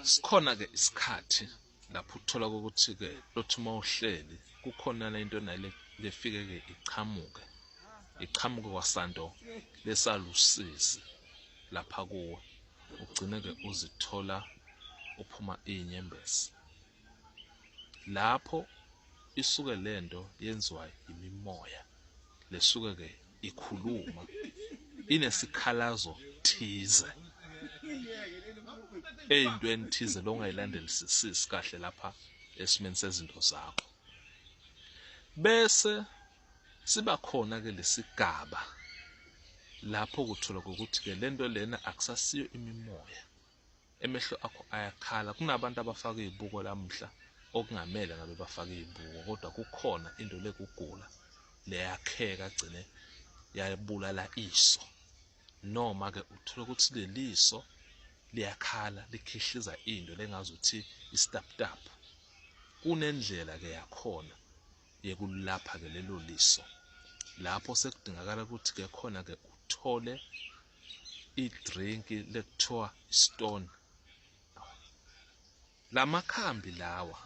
Sikhona ke isikhathi lapho uthola ukuthi ke lothi mawuhleli kukhona into nale lefike ke iqhamuke kwasanto lesalusizi lapha kuwe ugcine ke uzithola uphuma inyembezi. Lapho isuke lento yenziwa imimoya lesuke ke ikhuluma inesikhalazo thize eyintweni thize longayilandelisisi kahle lapha esimeni sezinto zakho. Bese siba khona ke lesigaba lapho kuthola ukuthi ke lento lena akusasiyo imimoya, emehlo akho ayakhala. Kunabantu abafaka izibuko lamhla okungamele ngabe bafaka izibuko, kodwa kukhona into lekugula leyakheka gcine yayibulala iso, noma ke uthola ukuthi leliso liyakhala likhihliza into lengazuthi istaptap. Kunendlela ke yakhona yekulapha ke lelo liso, lapho sekudingakala ukuthi ke khona ke uthole idrink lekuthiwa stone. Lamakhambi lawa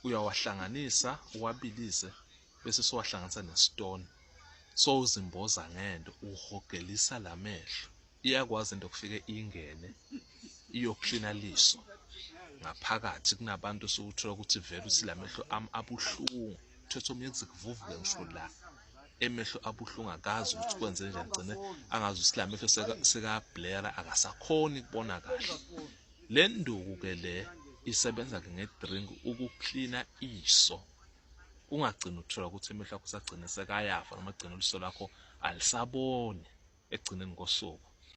uyawahlanganisa uwabilise bese siwahlanganisa nestone, so uzimboza ngento uhogelisa lamehlo. Iyakwazi into kufike ingene iyoklina liso ngaphakathi. Kunabantu sokuthola ukuthi vele uthi lamehlo abuhlungu, uthethe music vuvuke ngisho la emehlo abuhlungu akazi ukuthi kwenze njani, gcine angazi ukuthi lamehlo seka-blera akasakhoni ukubona kahle. Le nduku ke le isebenza ke ngedrink ukuklina iso, ungagcini uthola ukuthi emehlo akho sagcina sekayafa noma agcina uliso lakho alisaboni ekugcineni kosuku.